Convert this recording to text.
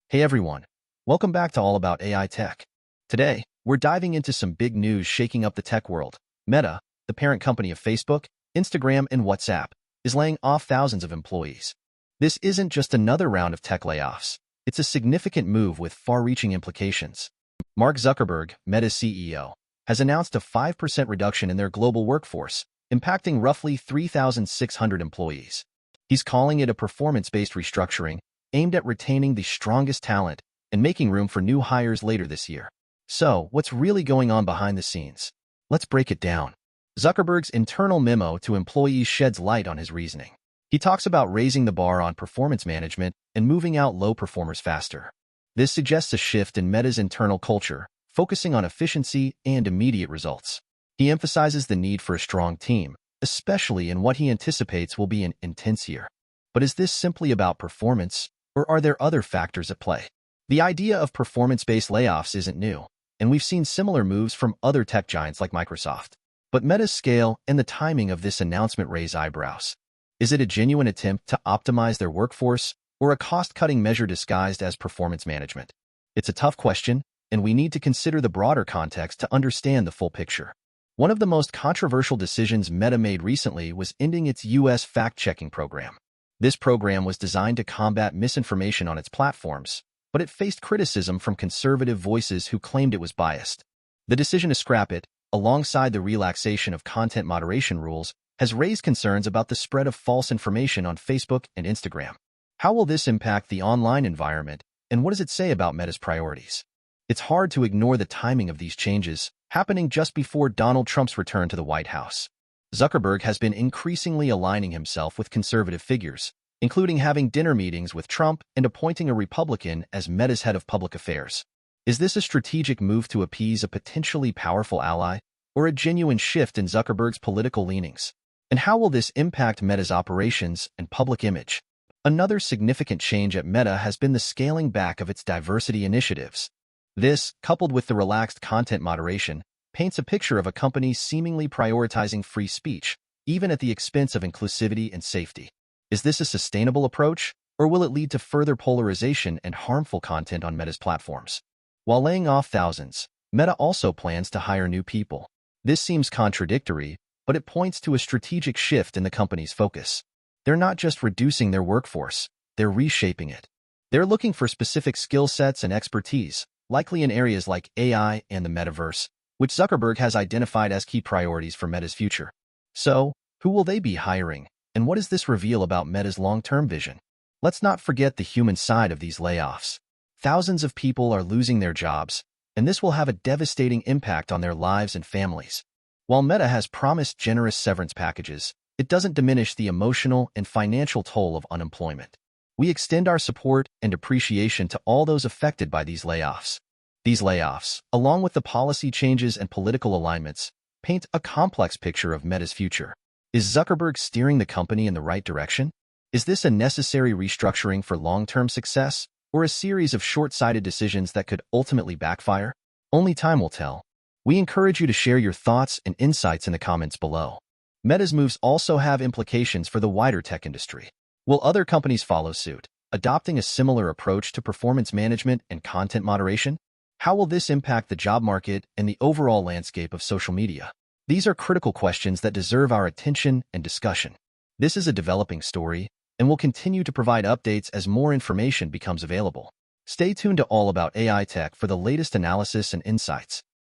Hey everyone, welcome back to All About AI Tech. Today, we're diving into some big news shaking up the tech world. Meta, the parent company of Facebook, Instagram, and WhatsApp, is laying off thousands of employees. This isn't just another round of tech layoffs. It's a significant move with far-reaching implications. Mark Zuckerberg, Meta's CEO, has announced a 5% reduction in their global workforce, impacting roughly 3,600 employees. He's calling it a performance-based restructuring aimed at retaining the strongest talent and making room for new hires later this year. So, what's really going on behind the scenes? Let's break it down. Zuckerberg's internal memo to employees sheds light on his reasoning. He talks about raising the bar on performance management and moving out low performers faster. This suggests a shift in Meta's internal culture, focusing on efficiency and immediate results. He emphasizes the need for a strong team, especially in what he anticipates will be an intense year. But is this simply about performance, or are there other factors at play? The idea of performance-based layoffs isn't new, and we've seen similar moves from other tech giants like Microsoft. But Meta's scale and the timing of this announcement raise eyebrows. Is it a genuine attempt to optimize their workforce, or a cost-cutting measure disguised as performance management? It's a tough question, and we need to consider the broader context to understand the full picture. One of the most controversial decisions Meta made recently was ending its U.S. fact-checking program. This program was designed to combat misinformation on its platforms, but it faced criticism from conservative voices who claimed it was biased. The decision to scrap it, alongside the relaxation of content moderation rules, has raised concerns about the spread of false information on Facebook and Instagram. How will this impact the online environment, and what does it say about Meta's priorities? It's hard to ignore the timing of these changes, happening just before Donald Trump's return to the White House. Zuckerberg has been increasingly aligning himself with conservative figures, including having dinner meetings with Trump and appointing a Republican as Meta's head of public affairs. Is this a strategic move to appease a potentially powerful ally, or a genuine shift in Zuckerberg's political leanings? And how will this impact Meta's operations and public image? Another significant change at Meta has been the scaling back of its diversity initiatives. This, coupled with the relaxed content moderation, paints a picture of a company seemingly prioritizing free speech, even at the expense of inclusivity and safety. Is this a sustainable approach, or will it lead to further polarization and harmful content on Meta's platforms? While laying off thousands, Meta also plans to hire new people. This seems contradictory, but it points to a strategic shift in the company's focus. They're not just reducing their workforce, they're reshaping it. They're looking for specific skill sets and expertise, likely in areas like AI and the metaverse, which Zuckerberg has identified as key priorities for Meta's future. So, who will they be hiring, and what does this reveal about Meta's long-term vision? Let's not forget the human side of these layoffs. Thousands of people are losing their jobs, and this will have a devastating impact on their lives and families. While Meta has promised generous severance packages, it doesn't diminish the emotional and financial toll of unemployment. We extend our support and appreciation to all those affected by these layoffs. These layoffs, along with the policy changes and political alignments, paint a complex picture of Meta's future. Is Zuckerberg steering the company in the right direction? Is this a necessary restructuring for long-term success, or a series of short-sighted decisions that could ultimately backfire? Only time will tell. We encourage you to share your thoughts and insights in the comments below. Meta's moves also have implications for the wider tech industry. Will other companies follow suit, adopting a similar approach to performance management and content moderation? How will this impact the job market and the overall landscape of social media? These are critical questions that deserve our attention and discussion. This is a developing story, and we'll continue to provide updates as more information becomes available. Stay tuned to All About AI Tech for the latest analysis and insights.